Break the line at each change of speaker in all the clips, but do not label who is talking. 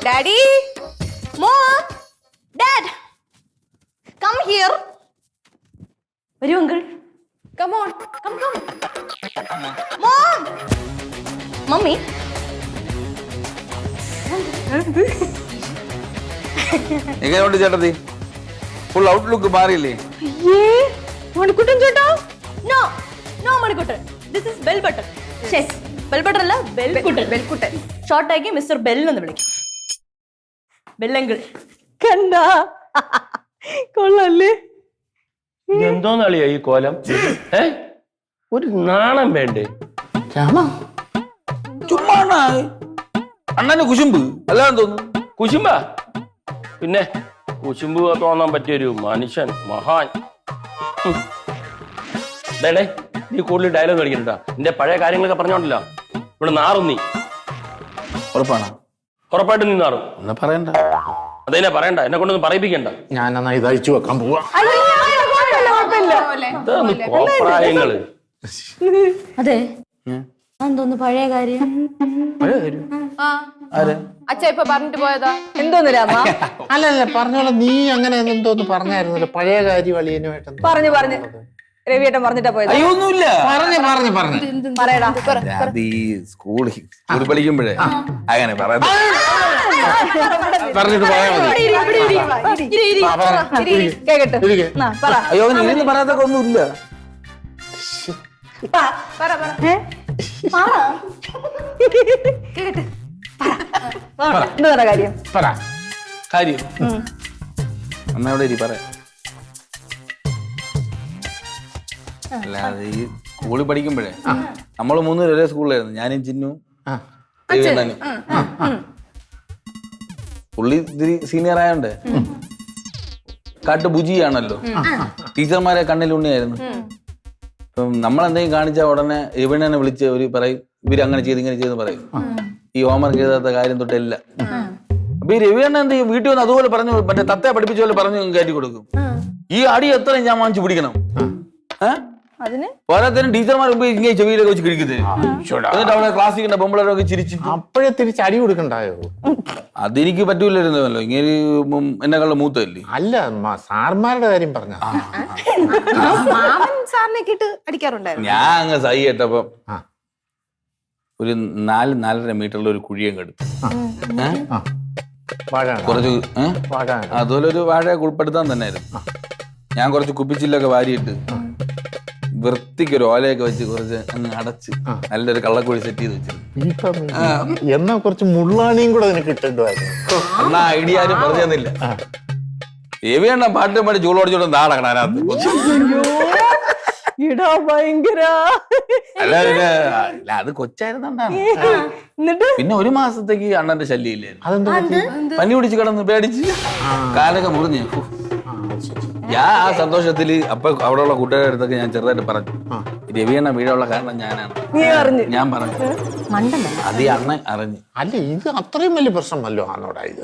Daddy, Mom, Dad, come here. Where you, uncle? Come on, come. Mom, Mummy.
എങ്ങനെയുണ്ട് ചേട്ടത്തി? Full outlook മാറിയില്ലേ?
മണിക്കുട്ടൻ ചേട്ടാ? No, Manikuttan. This is bell button. Yes, bell button അല്ല, ബെൽക്കുട്ടൻ. Short ആക്കി mister bell എന്ന് വിളിക്കും. ബെല്ലങ്കിൾ. കണ്ടാ? കൊള്ളല്ലേ?
എന്തോന്നളിയാ ഈ കോലം? ഒരു നാണം വേണ്ടേ?
ചുമ്മാ അണ്ണന് കുശുമ്പ് അല്ലാന്ന് തോന്നുന്നു.
കുശുമ്പ പിന്നെ കുശുമ്പ് തോന്നാൻ പറ്റിയൊരു മനുഷ്യൻ മഹാൻ. ഡേ നീ കൂടുതൽ ഡയലോഗ് കളിക്കണ്ടാ. നിന്റെ പഴയ കാര്യങ്ങളൊക്കെ പറഞ്ഞോണ്ടല്ലോ ഇവിടെ നാറും നീ.
ഉറപ്പാണോ?
ഉറപ്പായിട്ടും നീ നാറും.
എന്നാ പറയണ്ട.
അതെന്നെ പറയണ്ട, എന്നെ കൊണ്ടൊന്നും പറയിപ്പിക്കണ്ട.
ഞാൻ എന്നാ ഇത് അഴിച്ചു വെക്കാൻ പോവാ.
കോപ്രായങ്ങള്.
അതെ എന്തോന്ന് പഴയ കാര്യം?
അച്ഛ ഇപ്പൊ പറഞ്ഞിട്ട് പോയതാ.
എന്തോന്ന് രാമ?
അല്ലല്ല പറഞ്ഞോളാം. നീ അങ്ങനെ എന്തോന്ന് പറഞ്ഞായിരുന്നല്ലോ പഴയ കാര്യം അളിയനുമായിട്ട്.
പറഞ്ഞു രവിയേട്ടൻ പറഞ്ഞിട്ടാ പോയത്.
അയ്യൊന്നുമില്ല.
പറഞ്ഞു
പറയടാ.
അത് ഈ സ്കൂളിൽ പഠിക്കുമ്പോഴേ അങ്ങനെ പറയാം.
പറഞ്ഞിട്ട് പോയാ മതി.
കേക്കട്ടെ.
അയ്യോ അങ്ങനെ ഇരുന്ന് പറയാത്തൊക്കെ ഒന്നുമില്ല.
എന്താ കാര്യം?
കാര്യം എന്നാ ഇവിടെ ഇരി പറയാം. അല്ലാതെ ഈ സ്കൂളിൽ പഠിക്കുമ്പോഴേ നമ്മള് 3 പേരും ഒരേ സ്കൂളിലായിരുന്നു. ഞാനും ചിന്നു രവിയണ്ണനും. പുള്ളി ഇത്തിരി സീനിയർ ആയോണ്ട് കാട്ടു ബുജിയാണല്ലോ. ടീച്ചർമാരെ കണ്ണിൽ ഉണ്ണിയായിരുന്നു. ഇപ്പം നമ്മളെന്തെങ്കിലും കാണിച്ചാൽ ഉടനെ രവിയണ്ണനെ വിളിച്ച് ഒരു പറയും ഇവരങ്ങനെ ചെയ്ത് ഇങ്ങനെ ചെയ്തെന്ന് പറയും. ഈ ഹോംവർക്ക് ചെയ്താത്ത കാര്യം തൊട്ടില്ല. അപ്പൊ ഈ രവിയണ്ണ എന്ത് ചെയ്യും? വീട്ടിൽ വന്ന് അതുപോലെ പറഞ്ഞു, മറ്റേ തത്തയെ പഠിപ്പിച്ച പോലെ പറഞ്ഞു കയറ്റി കൊടുക്കും. ഈ അടി എത്രയും ഞാൻ വാങ്ങിച്ചു പിടിക്കണം. പോരാത്തതിന് ടീച്ചർമാർ ഇങ്ങനെ ചെവിയിലൊക്കെ വെച്ച് കിഴിക്കുന്നത്. എന്നിട്ട് അവിടെ ക്ലാസ്സിൽ കണ്ട പൊമ്പളൊക്കെ ചിരിച്ചു.
അപ്പോഴേ തിരിച്ച് അടി കൊടുക്കണ്ടായോ?
അതെനിക്ക് പറ്റൂലായിരുന്നല്ലോ. ഇങ്ങനെ എന്നെക്കാളും മൂത്തല്ലേ.
അല്ല സാർമാരുടെ കാര്യം പറഞ്ഞ
സാറിനെ കിട്ട് അടിക്കാറുണ്ടായിരുന്നു.
ഞാൻ അങ്ങ് സൈ കേട്ടപ്പം ഒരു 4-4.5 മീറ്ററിൽ ഒരു കുഴിയും കെടുത്തു. കുറച്ച് അതുപോലെ ഒരു വാഴയെ ഉൾപ്പെടുത്താൻ തന്നെ ആയിരുന്നു. ഞാൻ കുറച്ച് കുപ്പിച്ചില്ലൊക്കെ വാരിയിട്ട് വൃത്തിക്കൊരു ഓലയൊക്കെ വെച്ച് കുറച്ച് അങ്ങ് അടച്ച് നല്ലൊരു കള്ളക്കുഴി സെറ്റ് ചെയ്ത് വെച്ചു.
എന്നാ കുറച്ച് മുള്ളാണിയും കൂടെ അതിന് കിട്ടേണ്ടതായിരുന്നു.
എന്നാ ഐഡിയ ആരും പറഞ്ഞു തന്നില്ല. രവിയണ്ണ പാട്ടും പാടി ചൂളോടിച്ചോണ്ട് നാടകണം അതിനകത്ത്. അല്ല അത് കൊച്ചായിരുന്നാണ്. പിന്നെ 1 മാസത്തേക്ക് അണ്ണന്റെ ശല്യം ഇല്ലായിരുന്നു. പനി പിടിച്ച് കിടന്ന് പേടിച്ച് കാലൊക്കെ മുറിഞ്ഞു. ഞാൻ ആ സന്തോഷത്തില് അപ്പൊ അവിടെയുള്ള കൂട്ടുകാരുടെ അടുത്തൊക്കെ ഞാൻ ചെറുതായിട്ട് പറഞ്ഞു, രവിയണ്ണ വീഴുള്ള കാരണം ഞാനാണ്. ഞാൻ പറഞ്ഞു അത് ഈ അണ്ണൻ അറിഞ്ഞു.
അല്ല ഇത് അത്രയും വലിയ പ്രശ്നമല്ലോ ആണോടാ ഇത്.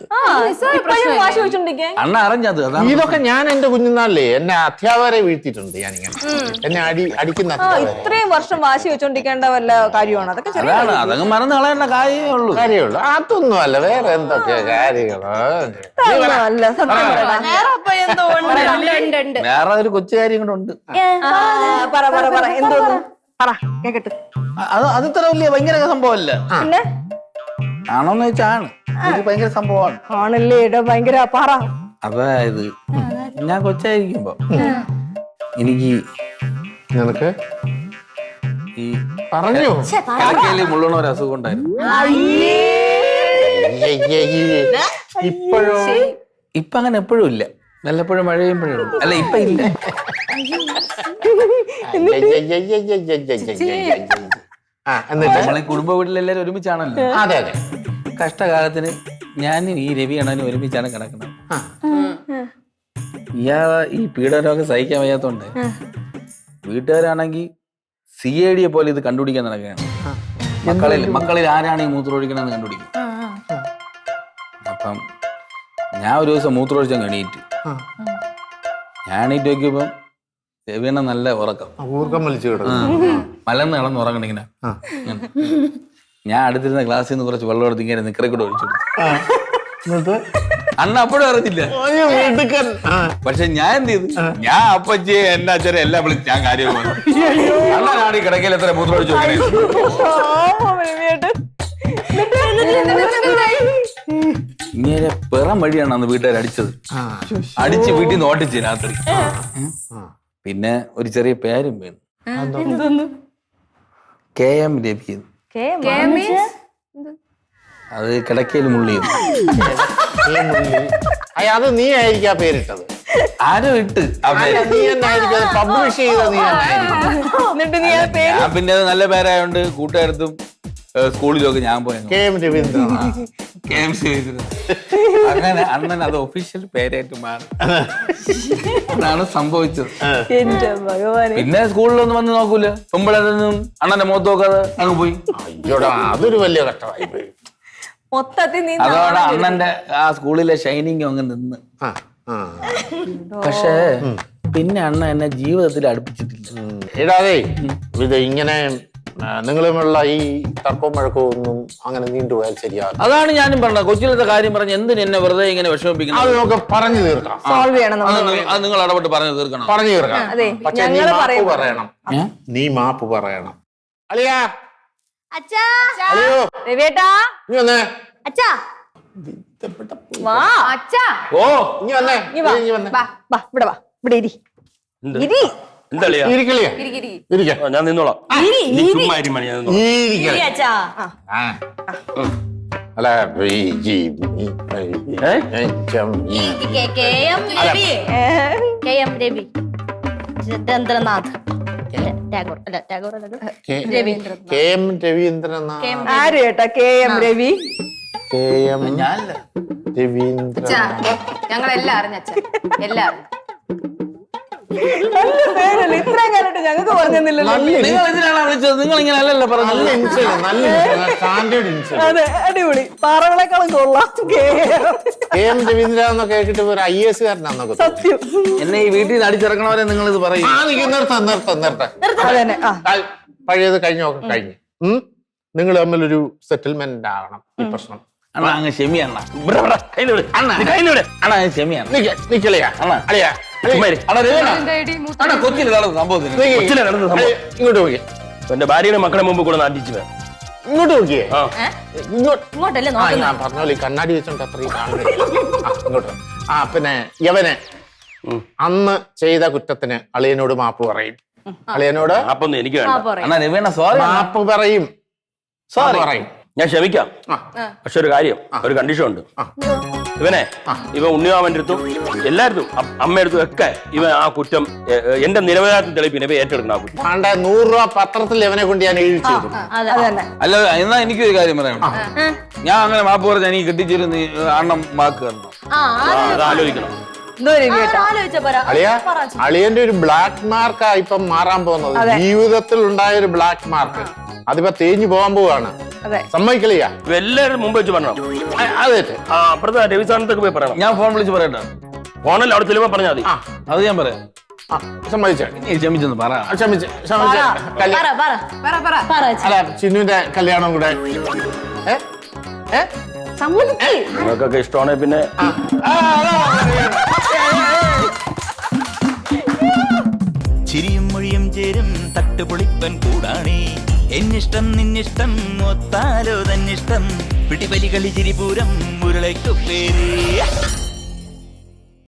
അണ്ണ അറിഞ്ഞത്
ഇതൊക്കെ ഞാൻ എന്റെ കുഞ്ഞുനാളിലെ എന്നെ അധ്യാപകരെ വീഴ്ത്തിയിട്ടുണ്ട്. ഞാനിങ്ങനെ എന്നെ അടിക്കുന്ന
ഇത്രയും വർഷം വാശി വെച്ചോണ്ടിരിക്കേണ്ട വല്ല കാര്യമാണ് അതൊക്കെ.
അതാണ് അതങ്ങ് മറന്നു കളയേണ്ട കാര്യമുള്ളൂ.
അതൊന്നും അല്ല, വേറെ എന്തൊക്കെയാ കാര്യങ്ങളോ.
വേറെ ഒരു കൊച്ചു കാര്യം കൂടെ ഉണ്ട്. അത് ഇത്ര വലിയ ഭയങ്കര സംഭവമല്ല. ആണോന്ന് വെച്ചാണ് ഭയങ്കര സംഭവമാണ്.
ആണല്ലേ ഭയങ്കര.
അതായത് ഞാൻ കൊച്ചായിരിക്കുമ്പോ എനിക്ക്
നിനക്ക്
ഈ
പറഞ്ഞു
കാക്കയില് മുള്ളണ ഒരു അസുഖം ഉണ്ടായിരുന്നു.
ഇപ്പോഴോ?
ഇപ്പൊ അങ്ങനെ എപ്പോഴും ഇല്ല, വല്ലപ്പോഴും മഴ പെയ്യുമ്പോഴും. അല്ല ഇപ്പൊ ഇല്ല. നമ്മളെ കുടുംബ വീട്ടിലെല്ലാരും ഒരുമിച്ചാണല്ലോ.
അതെ അതെ.
കഷ്ടകാലത്തിന് ഞാനും ഈ രവി അണ്ണനും ഒരുമിച്ചാണ് കിടക്കുന്നത്. ഈ പീഡനമൊക്കെ സഹിക്കാൻ വയ്യാത്തോണ്ട് വീട്ടുകാരാണെങ്കിൽ CID പോലെ ഇത് കണ്ടുപിടിക്കാൻ നടക്കുകയാണ്. മക്കളിൽ ആരാണ് ഈ മൂത്രമൊഴിക്കണമെന്ന് കണ്ടുപിടിക്കും. അപ്പം ഞാൻ ഒരു ദിവസം മൂത്രമൊഴിച്ചാൽ എണീറ്റ്. ഞാൻ എണീറ്റ് നോക്കിയപ്പം രവിയണ്ണ നല്ല ഉറക്കം, മലന്ന് കിടന്ന് ഉറങ്ങണം ഇങ്ങനെ. ഞാൻ അടുത്തിരുന്ന ഗ്ലാസ്സിൽ നിന്ന് കുറച്ച് വെള്ളം എടുത്ത് ഇങ്ങനെ നിക്കറെ കൂടെ ഒഴിച്ചു കൊടുത്തു.
എന്നിട്ട്
അണ്ണ അപ്പോഴും അറിഞ്ഞില്ല.
അയ്യോ, മിടുക്കൻ.
പക്ഷെ ഞാൻ എന്ത് ചെയ്തു, ഞാൻ അപ്പച്ചിയെ എന്നെ അച്ഛനെ എല്ലാം വിളിച്ച് ഞാൻ കാര്യം പറഞ്ഞു. അണ്ണനാണ് ഈ കിടക്കയിൽ എത്ര മൂത്രം ഒഴിച്ച് ഇങ്ങനെ പിറം വഴിയാണ് അന്ന് വീട്ടുകാർ അടിച്ചത്. അടിച്ച് വീട്ടിൽ നിന്ന് ഓട്ടിച്ച് രാത്രി. പിന്നെ ഒരു ചെറിയ പേരും വീണു, KM രവി. അത് കിടക്കയിൽ മുള്ളിയത്.
അത് നീ ആയിരിക്കും ആ പേരിട്ടത്.
ആരോ ഇട്ട് ആ പേര്.
നീ തന്നെ ആയിരിക്കും അത് പബ്ലിഷ് ചെയ്ത നീ തന്നെ ആയിരിക്കും.
ഞാൻ പിന്നെ അത് നല്ല പേരായോണ്ട് കൂട്ടുകാരത്തും സ്കൂളിലൊക്കെ ഞാൻ പോയി
KM രവീന്ദ്രൻ.
KM രവീന്ദ്രൻ. അങ്ങനെ അണ്ണൻ അത് ഒഫീഷ്യൽ പേരായിട്ട് മാറി. അതാണ് സംഭവിച്ചത്. പിന്നെ സ്കൂളിലൊന്നും വന്ന് നോക്കൂല, പെമ്പിളൊന്നും അണ്ണന്റെ മുഖത്ത് നോക്കാതെ അങ്ങ് പോയി.
അയ്യോടാ, അതൊരു വലിയ കഷ്ടമായി പോയി.
മൊത്തത്തിൽ നീ
അതോടെ അണ്ണന്റെ ആ സ്കൂളിലെ ഷൈനിങ് അങ്ങ് നിന്ന്. പക്ഷേ പിന്നെ അണ്ണ എന്നെ ജീവിതത്തിൽ അടുപ്പിച്ചിട്ടില്ല.
ഇടാതെ ഇത് ഇങ്ങനെ നിങ്ങളുമുള്ള ഈ തർക്കവും വഴക്കവും ഒന്നും അങ്ങനെ നീണ്ടുപോയാൽ ശരിയാകും.
അതാണ് ഞാനും പറഞ്ഞത്. കൊച്ചിലത്തെ കാര്യം പറഞ്ഞ് എന്തിന് എന്നെ വെറുതെ ഇങ്ങനെ വിഷമിപ്പിക്കണം?
അത് നമുക്ക് പറഞ്ഞു തീർക്കാം.
സോൾവ് ചെയ്യണം.
അത് നിങ്ങൾ ഇടപെട്ട് പറഞ്ഞു തീർക്കണം.
പറഞ്ഞു തീർക്കാം.
അതെ,
പക്ഷെ നീ മാപ്പ് പറയണം. നീ മാപ്പ് പറയണം. അളിയാ,
അച്ഛാ,
അളിയോ,
രവിയേട്ടാ,
നീ വന്നേ.
അച്ഛാ, വാ
അച്ഛാ,
ഓ
നീ വന്നേ.
നീ വാ.
നീ വന്നേ.
വാ, ഇവിടെ വാ, ഇവിടെ ഇരി.
എന്ത്?
ഇരി.
എന്താളിയാ?
ഇരിക്കളിയാ, ഇരിക്കാം.
ഞാൻ നിന്നോളാം.
ഇരി,
നീ
ഇരി.
ചുമ്മാ ഇരി മണി, ഞാൻ നിന്നോളാം.
ഇരി അച്ഛാ. ആ.
അല്ല
KM രവി. രവീന്ദ്രനാഥ്. ടാഗോർ അല്ല, ടാഗോർ അല്ല, രവീന്ദ്രനാഥ്.
KM രവീന്ദ്രൻ.
ആര് കേട്ടാ KM രവി?
KM
ഞാനല്ല.
രവീന്ദ്രൻ.
ഞങ്ങളെല്ലാം അറിഞ്ഞ അച്ഛൻ, എല്ലാം അറിഞ്ഞു.
നല്ല പേരല്ലേ, ഇത്രയും കാലമായിട്ട് ഞങ്ങൾക്ക് പറഞ്ഞില്ലല്ലോ.
നിങ്ങൾ എന്തിനാണ് വിളിച്ചത്? നിങ്ങൾ ഇങ്ങനെ അല്ലല്ലോ പറഞ്ഞത്.
നല്ല ഇൻഷുറൻസ്, നല്ല സ്റ്റാൻഡേർഡ് ഇൻഷുറൻസ്.
അതെ, അടിപൊളി. പാറകളെക്കാളും കൊള്ളാം.
KM രവീന്ദ്രൻ എന്നൊക്കെ കേട്ടിട്ട് ഒരു IAS കാരനാന്നൊക്കെ.
സത്യം.
എന്നെ ഈ വീട്ടിൽ നിന്ന് അടിച്ചിറക്കണവരെ നിങ്ങൾ ഇത് പറയും.
നിർത്ത.
അതന്നെ. ആ,
പഴയത് കഴിഞ്ഞൊക്കെ കഴിഞ്ഞു. നിങ്ങൾ തമ്മിലൊരു സെറ്റിൽമെന്റ് ആകണം ഈ പ്രശ്നം.
അണ്ണാ അങ്ങ് ക്ഷമി അണ്ണ.
ഇവിടെ ഇവിടെ, കയ്യില് വിട്.
അണ്ണാ
കയ്യില് വിട്.
അണ്ണാ അങ്ങ് ക്ഷമിയാണ്.
നിക്കളിയാ
അണ്ണാ
അളിയാ,
ചുമ്മാ ഇരി.
അണ്ണാ രവീണ.
എന്തേടി മൂത്ത
അണ്ണാ കൊച്ചിയിൽ നടന്ന സംഭവത്തിന്
കൊച്ചിലെ നടന്ന സംഭവം.
ഇങ്ങോട്ട് നോക്കിയേ,
എന്റെ ഭാര്യയുടെ മക്കളെ മുമ്പ് കൂടെ നാട്ടിച്ചു വേ.
ഇങ്ങോട്ട് നോക്കിയേ.
ആ,
ഇങ്ങോട്ടല്ലേ
ആ,
നോക്കുന്നത്?
ഞാൻ പറഞ്ഞോളൂ, ഈ കണ്ണാടി വെച്ചോണ്ട് അത്രയും കാണുന്നില്ല. ഇങ്ങോട്ട്. പിന്നെ യവനെ അന്ന് ചെയ്ത കുറ്റത്തിന് അളിയനോട് മാപ്പ് പറയും. അളിയനോട്
അപ്പൊന്നും എനിക്ക്
ആ,
വേണ്ട.
പറയാം.
അണ്ണാ രവീണ സോറി.
മാപ്പ് പറയും.
സോറി
പറയും.
ഞാൻ ക്ഷമിക്കാം.
ആ.
പക്ഷെ ഒരു കാര്യം, ഒരു കണ്ടീഷൻ ഉണ്ട്. ഇവനെ ഇവ ഉണ്ണിമാമന്റെ അടുത്തും എല്ലായിടത്തും അമ്മയടുത്തും ഒക്കെ ഇവൻ ആ കുറ്റം എന്റെ നിരപരാധിത്വം തെളിയിപ്പിന് ഇവ ഏറ്റെടുക്കണം. ആ കുറ്റം
പണ്ട് 100 രൂപ പത്രത്തിൽ ഇവനെ കൊണ്ട് ഞാൻ എഴുതി ചെയ്തു.
അതന്നെ.
അല്ല എന്നാ എനിക്കൊരു കാര്യം പറയാം. ഞാൻ അങ്ങനെ മാപ്പ് പറഞ്ഞ എനിക്ക് കെട്ടിച്ചേരുന്ന അണ്ണം വാക്ക് തരണം.
അത് ആലോചിക്കണം.
എന്തോ രവിയേട്ടാ?
ആലോചിച്ച പോരാ.
അളിയ, അളിയന്റെ ഒരു ബ്ലാക്ക് മാർക്കാ ഇപ്പം മാറാൻ പോകുന്നത്. ജീവിതത്തിൽ ഉണ്ടായ ഒരു ബ്ലാക്ക് മാർക്ക് അതിപ്പോ തേഞ്ഞു പോകാൻ പോവാണ്.
അതെ.
സമ്മതിക്കളിയാ.
ഇവ എല്ലാവരും മുമ്പ് വെച്ച് പറഞ്ഞോ.
അതെ,
ആ അപ്പുറത്തെ രവിസ്ഥാനത്തൊക്കെ പോയി പറയണം.
ഞാൻ ഫോൺ വിളിച്ച് പറയട്ടെ.
ഫോണല്ല, അവിടെ ചെല്ലുമ്പോ പറഞ്ഞാൽ മതി.
അത് ഞാൻ പറയാം.
സമ്മതിച്ചേ.
നീ ക്ഷമിച്ചെന്ന് പറ.
ക്ഷമിച്ച്.
പറ, പറ.
പറ പറ
പറ അച്ഛാ.
അല്ല, ചിന്നുവിന്റെ കല്യാണം കൂടെ
സമ്മതിക്ക്.
നിങ്ങൾക്കൊക്കെ ഇഷ്ടമാണെങ്കിൽ പിന്നെ
ചിരിയും മൊഴിയും ചേരും തട്ടുപൊളിപ്പൻ കൂടാണേ. എന്നിഷ്ടം നിന്നിഷ്ടം ഒത്താലോ തന്നിഷ്ടം പിടിപലി കളി ചിരിപൂരം ഉരുളയ്ക്കു പേരേ.